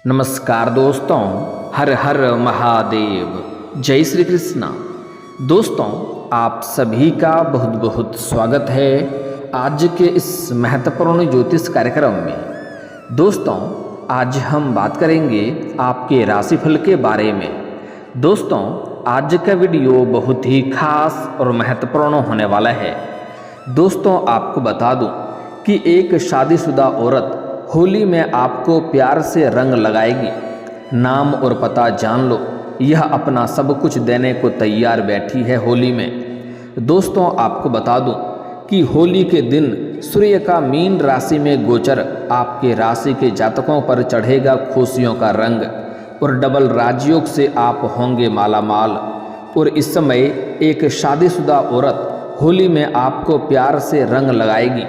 नमस्कार दोस्तों, हर हर महादेव, जय श्री कृष्णा। दोस्तों, आप सभी का बहुत बहुत स्वागत है आज के इस महत्वपूर्ण ज्योतिष कार्यक्रम में। दोस्तों, आज हम बात करेंगे आपके राशिफल के बारे में। दोस्तों, आज का वीडियो बहुत ही खास और महत्वपूर्ण होने वाला है। दोस्तों, आपको बता दूं कि एक शादीशुदा औरत होली में आपको प्यार से रंग लगाएगी। नाम और पता जान लो, यह अपना सब कुछ देने को तैयार बैठी है होली में। दोस्तों, आपको बता दूं कि होली के दिन सूर्य का मीन राशि में गोचर आपके राशि के जातकों पर चढ़ेगा खुशियों का रंग और डबल राजयोग से आप होंगे मालामाल। और इस समय एक शादीशुदा औरत होली में आपको प्यार से रंग लगाएगी।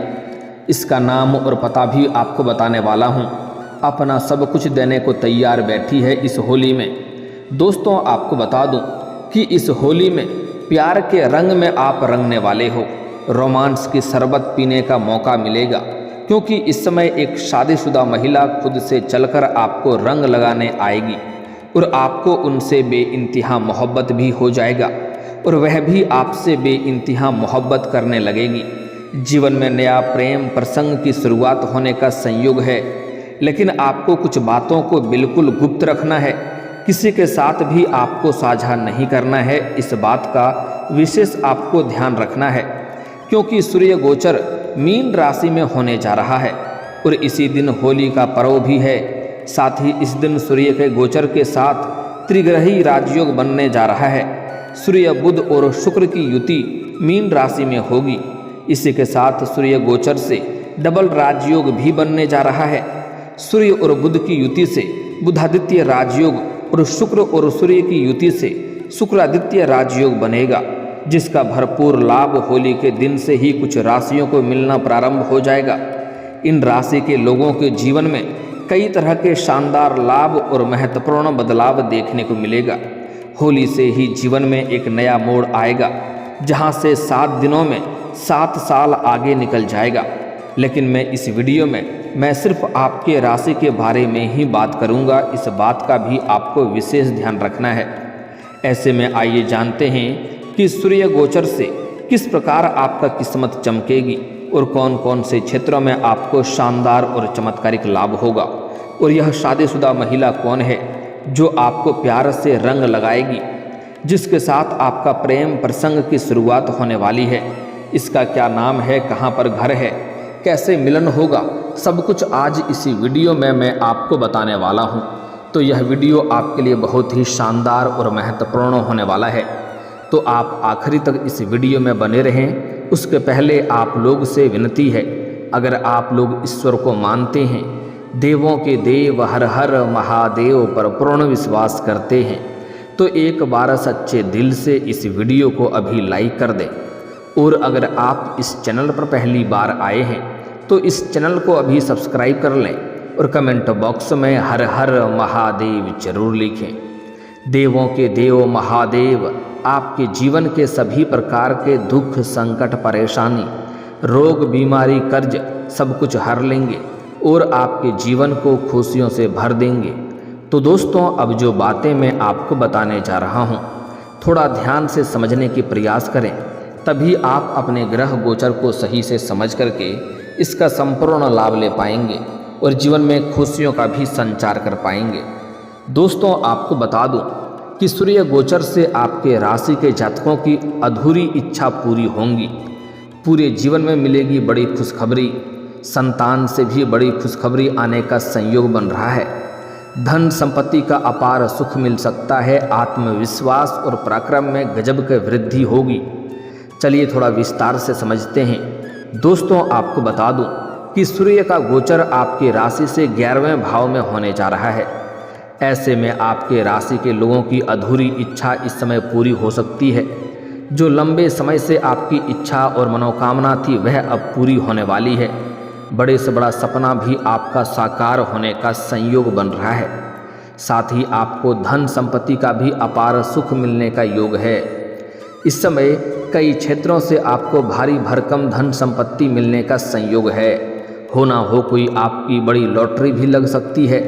इसका नाम और पता भी आपको बताने वाला हूँ। अपना सब कुछ देने को तैयार बैठी है इस होली में। दोस्तों, आपको बता दूं कि इस होली में प्यार के रंग में आप रंगने वाले हो। रोमांस की शरबत पीने का मौका मिलेगा, क्योंकि इस समय एक शादीशुदा महिला खुद से चलकर आपको रंग लगाने आएगी और आपको उनसे बेइंतहा मोहब्बत भी हो जाएगा और वह भी आपसे बेइंतहा मोहब्बत करने लगेगी। जीवन में नया प्रेम प्रसंग की शुरुआत होने का संयोग है, लेकिन आपको कुछ बातों को बिल्कुल गुप्त रखना है। किसी के साथ भी आपको साझा नहीं करना है। इस बात का विशेष आपको ध्यान रखना है, क्योंकि सूर्य गोचर मीन राशि में होने जा रहा है और इसी दिन होली का पर्व भी है। साथ ही इस दिन सूर्य के गोचर के साथ त्रिग्रही राजयोग बनने जा रहा है। सूर्य बुध और शुक्र की युति मीन राशि में होगी। इसी के साथ सूर्य गोचर से डबल राजयोग भी बनने जा रहा है। सूर्य और बुध की युति से बुधादित्य राजयोग और शुक्र और सूर्य की युति से शुक्रादित्य राजयोग बनेगा, जिसका भरपूर लाभ होली के दिन से ही कुछ राशियों को मिलना प्रारंभ हो जाएगा। इन राशि के लोगों के जीवन में कई तरह के शानदार लाभ और महत्वपूर्ण बदलाव देखने को मिलेगा। होली से ही जीवन में एक नया मोड़ आएगा, जहां से 7 दिनों में 7 साल आगे निकल जाएगा। लेकिन मैं इस वीडियो में मैं सिर्फ आपके राशि के बारे में ही बात करूंगा। इस बात का भी आपको विशेष ध्यान रखना है। ऐसे में आइए जानते हैं कि सूर्य गोचर से किस प्रकार आपका किस्मत चमकेगी और कौन कौन से क्षेत्रों में आपको शानदार और चमत्कारिक लाभ होगा। और यह शादीशुदा महिला कौन है जो आपको प्यार से रंग लगाएगी, जिसके साथ आपका प्रेम प्रसंग की शुरुआत होने वाली है। इसका क्या नाम है, कहाँ पर घर है, कैसे मिलन होगा, सब कुछ आज इसी वीडियो में मैं आपको बताने वाला हूँ। तो यह वीडियो आपके लिए बहुत ही शानदार और महत्वपूर्ण होने वाला है, तो आप आखिरी तक इस वीडियो में बने रहें। उसके पहले आप लोग से विनती है, अगर आप लोग ईश्वर को मानते हैं, देवों के देव हर हर महादेव पर पूर्ण विश्वास करते हैं, तो एक बार सच्चे दिल से इस वीडियो को अभी लाइक कर दें। और अगर आप इस चैनल पर पहली बार आए हैं तो इस चैनल को अभी सब्सक्राइब कर लें और कमेंट बॉक्स में हर हर महादेव जरूर लिखें। देवों के देव महादेव आपके जीवन के सभी प्रकार के दुख संकट परेशानी रोग बीमारी कर्ज सब कुछ हर लेंगे और आपके जीवन को खुशियों से भर देंगे। तो दोस्तों, अब जो बातें मैं आपको बताने जा रहा हूँ, थोड़ा ध्यान से समझने की प्रयास करें, तभी आप अपने ग्रह गोचर को सही से समझ करके इसका संपूर्ण लाभ ले पाएंगे और जीवन में खुशियों का भी संचार कर पाएंगे। दोस्तों, आपको बता दूं कि सूर्य गोचर से आपके राशि के जातकों की अधूरी इच्छा पूरी होंगी। पूरे जीवन में मिलेगी बड़ी खुशखबरी। संतान से भी बड़ी खुशखबरी आने का संयोग बन रहा है। धन संपत्ति का अपार सुख मिल सकता है। आत्मविश्वास और पराक्रम में गजब की वृद्धि होगी। चलिए थोड़ा विस्तार से समझते हैं। दोस्तों, आपको बता दूं कि सूर्य का गोचर आपकी राशि से 11वें भाव में होने जा रहा है। ऐसे में आपके राशि के लोगों की अधूरी इच्छा इस समय पूरी हो सकती है। जो लंबे समय से आपकी इच्छा और मनोकामना थी, वह अब पूरी होने वाली है। बड़े से बड़ा सपना भी आपका साकार होने का संयोग बन रहा है। साथ ही आपको धन संपत्ति का भी अपार सुख मिलने का योग है। इस समय कई क्षेत्रों से आपको भारी भरकम धन संपत्ति मिलने का संयोग है। हो ना हो कोई आपकी बड़ी लॉटरी भी लग सकती है।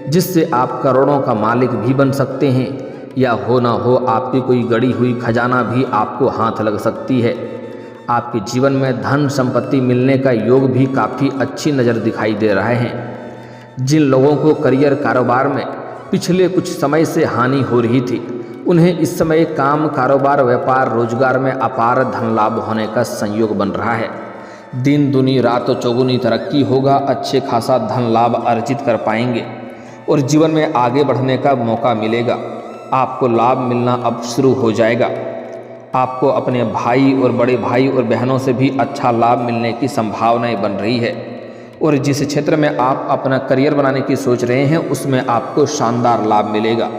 जिससे आप करोड़ों का मालिक भी बन सकते हैं, या हो ना हो आपकी कोई गड़ी हुई खजाना भी आपको हाथ लग सकती है। आपके जीवन में धन संपत्ति मिलने का योग भी काफ़ी अच्छी नज़र दिखाई दे रहे हैं। जिन लोगों को करियर कारोबार में पिछले कुछ समय से हानि हो रही थी, उन्हें इस समय काम, कारोबार, व्यापार, रोजगार में अपार धन लाभ होने का संयोग बन रहा है। दिन दुनी रात चौगुनी तरक्की होगा, अच्छे खासा धन लाभ अर्जित कर पाएंगे और जीवन में आगे बढ़ने का मौका मिलेगा। आपको लाभ मिलना अब शुरू हो जाएगा। आपको अपने भाई और बड़े भाई और बहनों से भी अच्छा लाभ मिलने की संभावनाएं बन रही है और जिस क्षेत्र में आप अपना करियर बनाने की सोच रहे हैं उसमें आपको शानदार लाभ मिलेगा।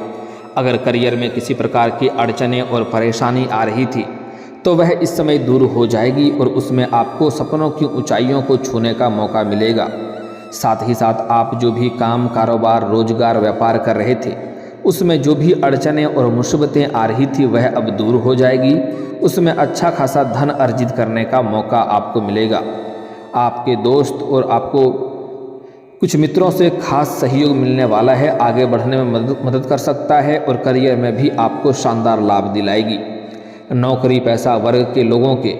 अगर करियर में किसी प्रकार की अड़चनें और परेशानी आ रही थी तो वह इस समय दूर हो जाएगी और उसमें आपको सपनों की ऊंचाइयों को छूने का मौका मिलेगा। साथ ही साथ आप जो भी काम, कारोबार, रोजगार, व्यापार कर रहे थे उसमें जो भी अड़चनें और मुसीबतें आ रही थी वह अब दूर हो जाएगी। उसमें अच्छा खासा धन अर्जित करने का मौका आपको मिलेगा। आपके दोस्त और आपको कुछ मित्रों से खास सहयोग मिलने वाला है, आगे बढ़ने में मदद कर सकता है और करियर में भी आपको शानदार लाभ दिलाएगी। नौकरी पेशा वर्ग के लोगों के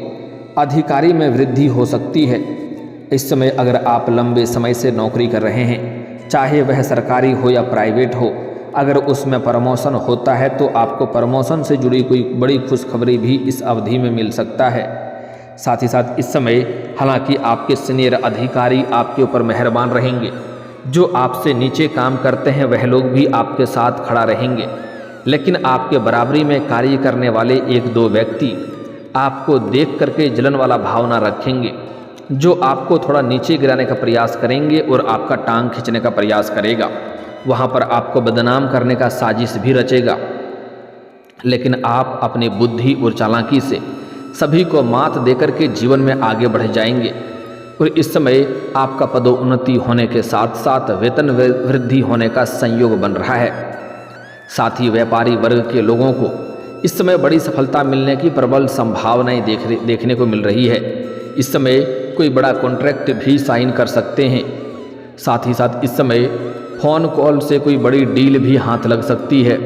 अधिकारी में वृद्धि हो सकती है। इस समय अगर आप लंबे समय से नौकरी कर रहे हैं, चाहे वह सरकारी हो या प्राइवेट हो, अगर उसमें प्रमोशन होता है तो आपको प्रमोशन से जुड़ी कोई बड़ी खुशखबरी भी इस अवधि में मिल सकता है। साथ ही साथ इस समय हालांकि आपके सीनियर अधिकारी आपके ऊपर मेहरबान रहेंगे, जो आपसे नीचे काम करते हैं वह लोग भी आपके साथ खड़ा रहेंगे, लेकिन आपके बराबरी में कार्य करने वाले एक दो व्यक्ति आपको देख करके जलन वाला भावना रखेंगे, जो आपको थोड़ा नीचे गिराने का प्रयास करेंगे और आपका टांग खींचने का प्रयास करेगा। वहाँ पर आपको बदनाम करने का साजिश भी रचेगा, लेकिन आप अपनी बुद्धि और चालाकी से सभी को मात देकर के जीवन में आगे बढ़ जाएंगे और इस समय आपका पदोन्नति होने के साथ साथ वेतन वृद्धि होने का संयोग बन रहा है। साथ ही व्यापारी वर्ग के लोगों को इस समय बड़ी सफलता मिलने की प्रबल संभावनाएं देखने को मिल रही है। इस समय कोई बड़ा कॉन्ट्रैक्ट भी साइन कर सकते हैं। साथ ही साथ इस समय फ़ोन कॉल से कोई बड़ी डील भी हाथ लग सकती है,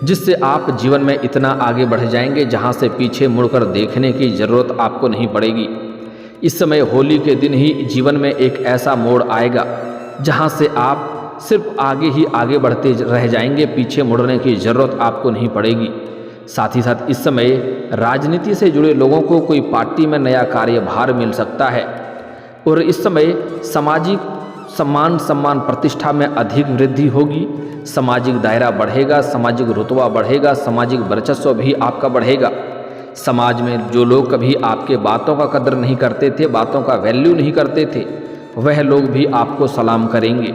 जिससे आप जीवन में इतना आगे बढ़ जाएंगे जहां से पीछे मुड़कर देखने की ज़रूरत आपको नहीं पड़ेगी। इस समय होली के दिन ही जीवन में एक ऐसा मोड़ आएगा जहां से आप सिर्फ आगे ही आगे बढ़ते रह जाएंगे, पीछे मुड़ने की ज़रूरत आपको नहीं पड़ेगी। साथ ही साथ इस समय राजनीति से जुड़े लोगों को कोई पार्टी में नया कार्यभार मिल सकता है और इस समय सामाजिक सम्मान प्रतिष्ठा में अधिक वृद्धि होगी। सामाजिक दायरा बढ़ेगा, सामाजिक रुतबा बढ़ेगा, सामाजिक वर्चस्व भी आपका बढ़ेगा। समाज में जो लोग कभी आपके बातों का कदर नहीं करते थे, बातों का वैल्यू नहीं करते थे, वह लोग भी आपको सलाम करेंगे।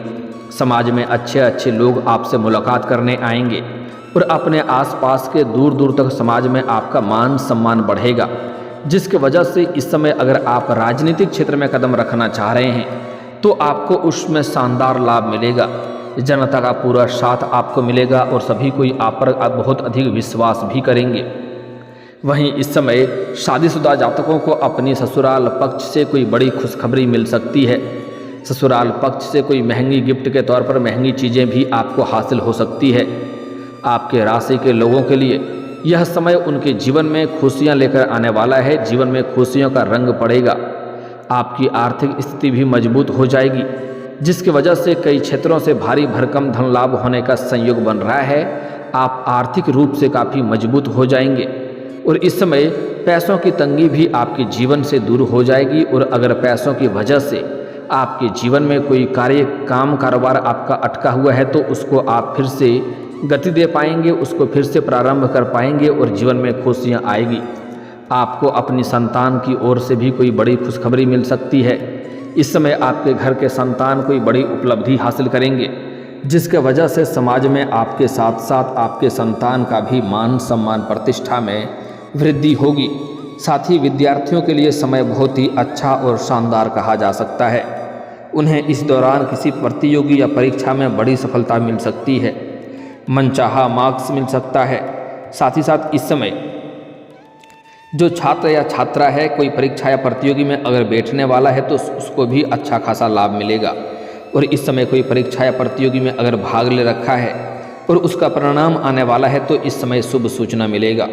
समाज में अच्छे अच्छे लोग आपसे मुलाकात करने आएंगे और अपने आसपास के दूर दूर तक समाज में आपका मान सम्मान बढ़ेगा, जिसकी वजह से इस समय अगर आप राजनीतिक क्षेत्र में कदम रखना चाह रहे हैं तो आपको उसमें शानदार लाभ मिलेगा। जनता का पूरा साथ आपको मिलेगा और सभी कोई आप पर बहुत अधिक विश्वास भी करेंगे। वहीं इस समय शादीशुदा जातकों को अपनी ससुराल पक्ष से कोई बड़ी खुशखबरी मिल सकती है। ससुराल पक्ष से कोई महंगी गिफ्ट के तौर पर महंगी चीज़ें भी आपको हासिल हो सकती है। आपके राशि के लोगों के लिए यह समय उनके जीवन में खुशियां लेकर आने वाला है। जीवन में खुशियों का रंग पड़ेगा। आपकी आर्थिक स्थिति भी मजबूत हो जाएगी, जिसकी वजह से कई क्षेत्रों से भारी भरकम धन लाभ होने का संयोग बन रहा है। आप आर्थिक रूप से काफ़ी मजबूत हो जाएंगे और इस समय पैसों की तंगी भी आपके जीवन से दूर हो जाएगी और अगर पैसों की वजह से आपके जीवन में कोई काम कारोबार आपका अटका हुआ है तो उसको आप फिर से गति दे पाएंगे, उसको फिर से प्रारंभ कर पाएंगे और जीवन में खुशियाँ आएगी। आपको अपनी संतान की ओर से भी कोई बड़ी खुशखबरी मिल सकती है। इस समय आपके घर के संतान कोई बड़ी उपलब्धि हासिल करेंगे, जिसके वजह से समाज में आपके साथ साथ आपके संतान का भी मान सम्मान प्रतिष्ठा में वृद्धि होगी। साथ ही विद्यार्थियों के लिए समय बहुत ही अच्छा और शानदार कहा जा सकता है। उन्हें इस दौरान किसी प्रतियोगी या परीक्षा में बड़ी सफलता मिल सकती है, मनचाहा मार्क्स मिल सकता है। साथ ही साथ इस समय जो छात्र या छात्रा है कोई परीक्षा या प्रतियोगी में अगर बैठने वाला है तो उसको भी अच्छा खासा लाभ मिलेगा। और इस समय कोई परीक्षा या प्रतियोगी में अगर भाग ले रखा है और उसका परिणाम आने वाला है तो इस समय शुभ सूचना मिलेगा।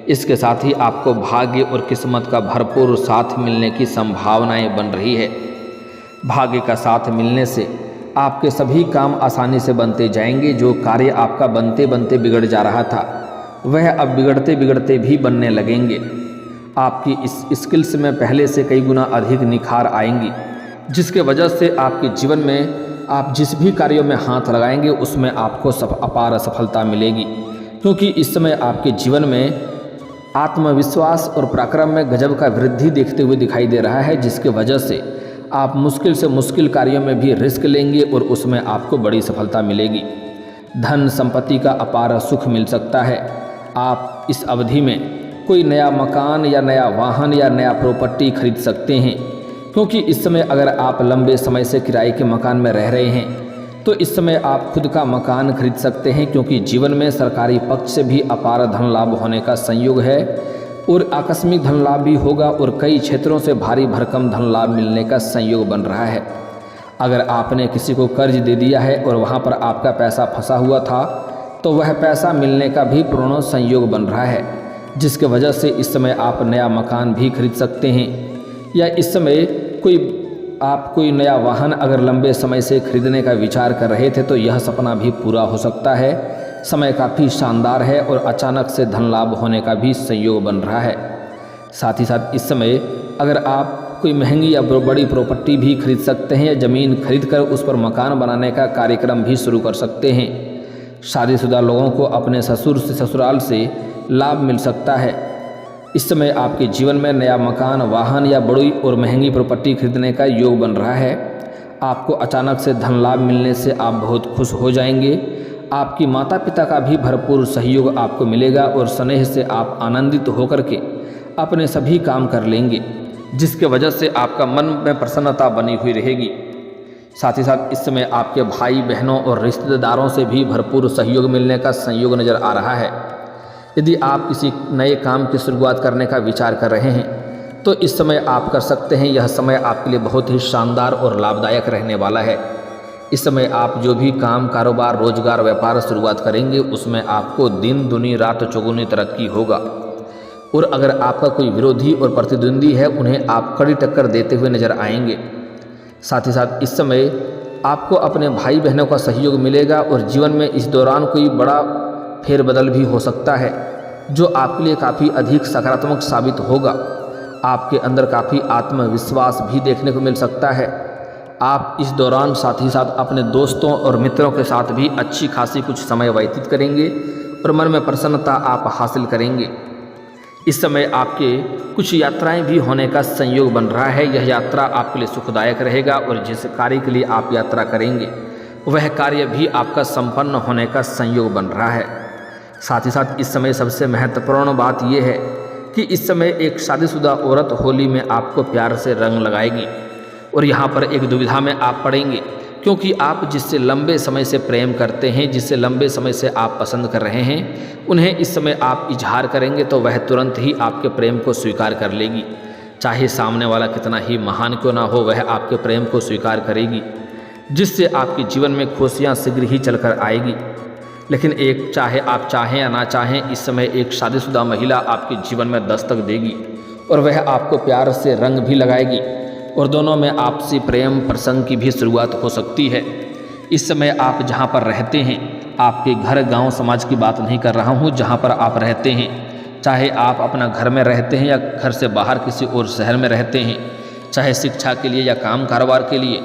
इसके साथ ही आपको भाग्य और किस्मत का भरपूर साथ मिलने की संभावनाएं बन रही है। भाग्य का साथ मिलने से आपके सभी काम आसानी से बनते जाएंगे। जो कार्य आपका बनते बनते बिगड़ जा रहा था वह अब बिगड़ते बिगड़ते भी बनने लगेंगे। आपकी इस स्किल्स में पहले से कई गुना अधिक निखार आएंगी, जिसके वजह से आपके जीवन में आप जिस भी कार्यों में हाथ लगाएंगे उसमें आपको अपार सफलता मिलेगी। क्योंकि इस समय आपके जीवन में आत्मविश्वास और पराक्रम में गजब का वृद्धि देखते हुए दिखाई दे रहा है, जिसके वजह से आप मुश्किल से मुश्किल कार्यों में भी रिस्क लेंगे और उसमें आपको बड़ी सफलता मिलेगी। धन संपत्ति का अपार सुख मिल सकता है। आप इस अवधि में कोई नया मकान या नया वाहन या नया प्रॉपर्टी खरीद सकते हैं। क्योंकि इस समय अगर आप लंबे समय से किराए के मकान में रह रहे हैं तो इस समय आप खुद का मकान खरीद सकते हैं। क्योंकि जीवन में सरकारी पक्ष से भी अपार धन लाभ होने का संयोग है और आकस्मिक धन लाभ भी होगा और कई क्षेत्रों से भारी भरकम धन लाभ मिलने का संयोग बन रहा है। अगर आपने किसी को कर्ज दे दिया है और वहाँ पर आपका पैसा फंसा हुआ था तो वह पैसा मिलने का भी पूर्ण संयोग बन रहा है, जिसके वजह से इस समय आप नया मकान भी खरीद सकते हैं। या इस समय कोई नया वाहन अगर लंबे समय से खरीदने का विचार कर रहे थे तो यह सपना भी पूरा हो सकता है। समय काफ़ी शानदार है और अचानक से धन लाभ होने का भी संयोग बन रहा है। साथ ही साथ इस समय अगर आप कोई महंगी या बड़ी प्रॉपर्टी भी खरीद सकते हैं या ज़मीन खरीद कर उस पर मकान बनाने का कार्यक्रम भी शुरू कर सकते हैं। शादीशुदा लोगों को अपने ससुराल से लाभ मिल सकता है। इस समय आपके जीवन में नया मकान, वाहन या बड़ी और महंगी प्रॉपर्टी खरीदने का योग बन रहा है। आपको अचानक से धन लाभ मिलने से आप बहुत खुश हो जाएंगे। आपकी माता पिता का भी भरपूर सहयोग आपको मिलेगा और स्नेह से आप आनंदित होकर के अपने सभी काम कर लेंगे, जिसके वजह से आपका मन में प्रसन्नता बनी हुई रहेगी। साथ ही साथ इस समय आपके भाई बहनों और रिश्तेदारों से भी भरपूर सहयोग मिलने का संयोग नज़र आ रहा है। यदि आप किसी नए काम की शुरुआत करने का विचार कर रहे हैं तो इस समय आप कर सकते हैं। यह समय आपके लिए बहुत ही शानदार और लाभदायक रहने वाला है। इस समय आप जो भी काम, कारोबार, रोजगार, व्यापार शुरुआत करेंगे उसमें आपको दिन दुनी रात चौगुनी तरक्की होगा। और अगर आपका कोई विरोधी और प्रतिद्वंदी है उन्हें आप कड़ी टक्कर देते हुए नजर आएंगे। साथ ही साथ इस समय आपको अपने भाई बहनों का सहयोग मिलेगा और जीवन में इस दौरान कोई बड़ा फेरबदल भी हो सकता है जो आपके लिए काफ़ी अधिक सकारात्मक साबित होगा। आपके अंदर काफ़ी आत्मविश्वास भी देखने को मिल सकता है। आप इस दौरान साथ ही साथ अपने दोस्तों और मित्रों के साथ भी अच्छी खासी कुछ समय व्यतीत करेंगे और मन में प्रसन्नता आप हासिल करेंगे। इस समय आपके कुछ यात्राएं भी होने का संयोग बन रहा है। यह यात्रा आपके लिए सुखदायक रहेगा और जिस कार्य के लिए आप यात्रा करेंगे वह कार्य भी आपका संपन्न होने का संयोग बन रहा है। साथ ही साथ इस समय सबसे महत्वपूर्ण बात यह है कि इस समय एक शादीशुदा औरत होली में आपको प्यार से रंग लगाएगी और यहाँ पर एक दुविधा में आप पड़ेंगे, क्योंकि आप जिससे लंबे समय से प्रेम करते हैं, जिससे लंबे समय से आप पसंद कर रहे हैं, उन्हें इस समय आप इजहार करेंगे तो वह तुरंत ही आपके प्रेम को स्वीकार कर लेगी। चाहे सामने वाला कितना ही महान क्यों ना हो, वह आपके प्रेम को स्वीकार करेगी, जिससे आपके जीवन में खुशियाँ शीघ्र ही चलकर आएगी। लेकिन एक चाहे आप चाहें या ना चाहें, इस समय एक शादीशुदा महिला आपके जीवन में दस्तक देगी और वह आपको प्यार से रंग भी लगाएगी और दोनों में आपसी प्रेम प्रसंग की भी शुरुआत हो सकती है। इस समय आप जहां पर रहते हैं, आपके घर, गांव, समाज की बात नहीं कर रहा हूं, जहां पर आप रहते हैं, चाहे आप अपना घर में रहते हैं या घर से बाहर किसी और शहर में रहते हैं, चाहे शिक्षा के लिए या काम कारोबार के लिए,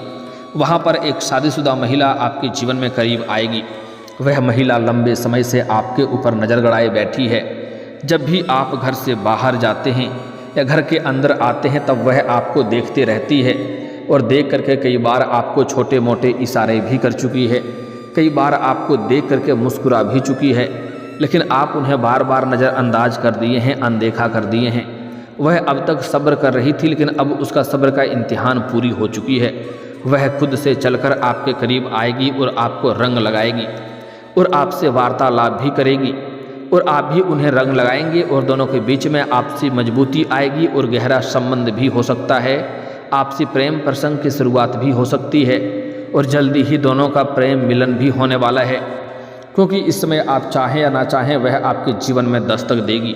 वहां पर एक शादीशुदा महिला आपके जीवन में करीब आएगी। वह महिला लंबे समय से आपके ऊपर नज़र गड़ाए बैठी है। जब भी आप घर से बाहर जाते हैं या घर के अंदर आते हैं तब वह आपको देखते रहती है और देख करके कई बार आपको छोटे मोटे इशारे भी कर चुकी है, कई बार आपको देख करके मुस्कुरा भी चुकी है, लेकिन आप उन्हें बार बार नज़रअंदाज कर दिए हैं, अनदेखा कर दिए हैं। वह अब तक सब्र कर रही थी लेकिन अब उसका सब्र का इम्तिहान पूरी हो चुकी है। वह खुद से चलकर आपके करीब आएगी और आपको रंग लगाएगी और आपसे वार्तालाप भी करेगी और आप भी उन्हें रंग लगाएंगे और दोनों के बीच में आपसी मजबूती आएगी और गहरा संबंध भी हो सकता है। आपसी प्रेम प्रसंग की शुरुआत भी हो सकती है। और जल्दी ही दोनों का प्रेम मिलन भी होने वाला है, क्योंकि इस समय आप चाहें या ना चाहें वह आपके जीवन में दस्तक देगी।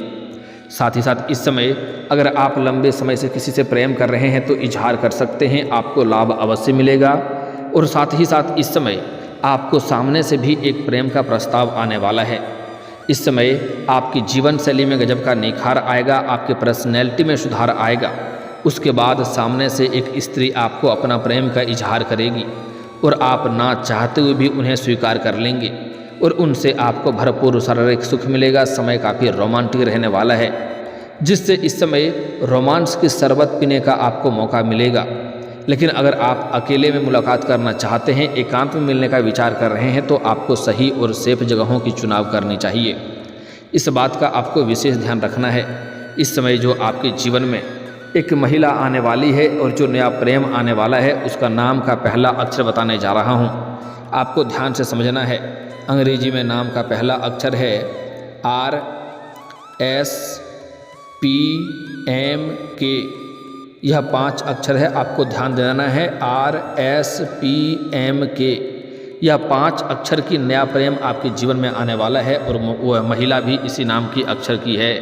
साथ ही साथ इस समय अगर आप लंबे समय से किसी से प्रेम कर रहे हैं तो इजहार कर सकते हैं, आपको लाभ अवश्य मिलेगा। और साथ ही साथ इस समय आपको सामने से भी एक प्रेम का प्रस्ताव आने वाला है। इस समय आपकी जीवन शैली में गजब का निखार आएगा, आपके पर्सनैलिटी में सुधार आएगा। उसके बाद सामने से एक स्त्री आपको अपना प्रेम का इजहार करेगी और आप ना चाहते हुए भी उन्हें स्वीकार कर लेंगे और उनसे आपको भरपूर शारीरिक सुख मिलेगा। समय काफ़ी रोमांटिक रहने वाला है, जिससे इस समय रोमांस की शरबत पीने का आपको मौका मिलेगा। लेकिन अगर आप अकेले में मुलाकात करना चाहते हैं, एकांत में मिलने का विचार कर रहे हैं, तो आपको सही और सेफ जगहों की चुनाव करनी चाहिए। इस बात का आपको विशेष ध्यान रखना है। इस समय जो आपके जीवन में एक महिला आने वाली है और जो नया प्रेम आने वाला है, उसका नाम का पहला अक्षर बताने जा रहा हूँ, आपको ध्यान से समझना है। अंग्रेजी में नाम का पहला अक्षर है RSPMK। यह 5 अक्षर है, आपको ध्यान देना है। RSPMK, यह 5 अक्षर की नया प्रेम आपके जीवन में आने वाला है और वह महिला भी इसी नाम की अक्षर की है।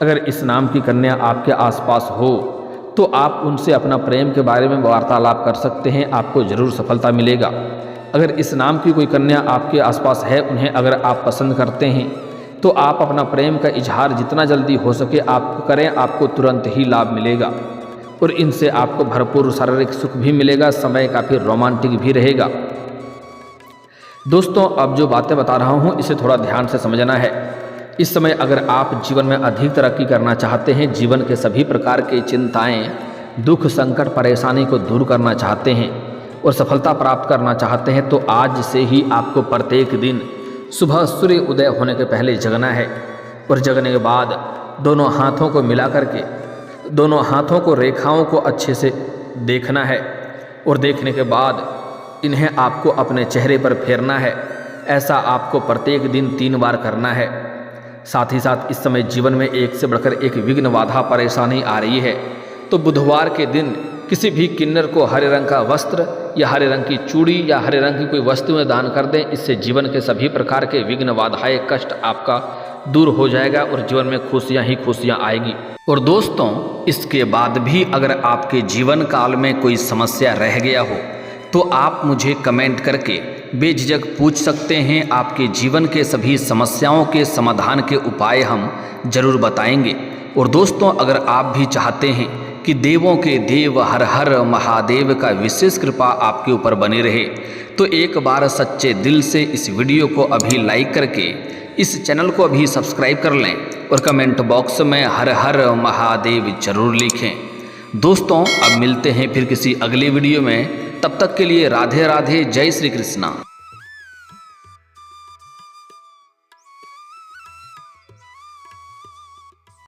अगर इस नाम की कन्या आपके आसपास हो तो आप उनसे अपना प्रेम के बारे में वार्तालाप कर सकते हैं, आपको ज़रूर सफलता मिलेगा। अगर इस नाम की कोई कन्या आपके आसपास है, उन्हें अगर आप पसंद करते हैं तो आप अपना प्रेम का इजहार जितना जल्दी हो सके आप करें, आपको तुरंत ही लाभ मिलेगा और इनसे आपको भरपूर शारीरिक सुख भी मिलेगा। समय काफ़ी रोमांटिक भी रहेगा। दोस्तों, अब जो बातें बता रहा हूँ इसे थोड़ा ध्यान से समझना है। इस समय अगर आप जीवन में अधिक तरक्की करना चाहते हैं, जीवन के सभी प्रकार की चिंताएं, दुख, संकट, परेशानी को दूर करना चाहते हैं और सफलता प्राप्त करना चाहते हैं, तो आज से ही आपको प्रत्येक दिन सुबह सूर्य उदय होने के पहले जगना है और जगने के बाद दोनों हाथों को मिला करके दोनों हाथों को रेखाओं को अच्छे से देखना है और देखने के बाद इन्हें आपको अपने चेहरे पर फेरना है। ऐसा आपको प्रत्येक दिन 3 बार करना है। साथ ही साथ इस समय जीवन में एक से बढ़कर एक विघ्न, बाधा, परेशानी आ रही है, तो बुधवार के दिन किसी भी किन्नर को हरे रंग का वस्त्र या हरे रंग की चूड़ी या हरे रंग की कोई वस्तुएं दान कर दें। इससे जीवन के सभी प्रकार के विघ्न, बाधाएं, कष्ट आपका दूर हो जाएगा और जीवन में खुशियां ही खुशियां आएगी। और दोस्तों, इसके बाद भी अगर आपके जीवन काल में कोई समस्या रह गया हो तो आप मुझे कमेंट करके बेझिझक पूछ सकते हैं। आपके जीवन के सभी समस्याओं के समाधान के उपाय हम जरूर बताएंगे। और दोस्तों, अगर आप भी चाहते हैं कि देवों के देव हर हर महादेव का विशेष कृपा आपके ऊपर बनी रहे, तो एक बार सच्चे दिल से इस वीडियो को अभी लाइक करके इस चैनल को अभी सब्सक्राइब कर लें और कमेंट बॉक्स में हर हर महादेव जरूर लिखें। दोस्तों, अब मिलते हैं फिर किसी अगले वीडियो में। तब तक के लिए राधे राधे, जय श्री कृष्णा।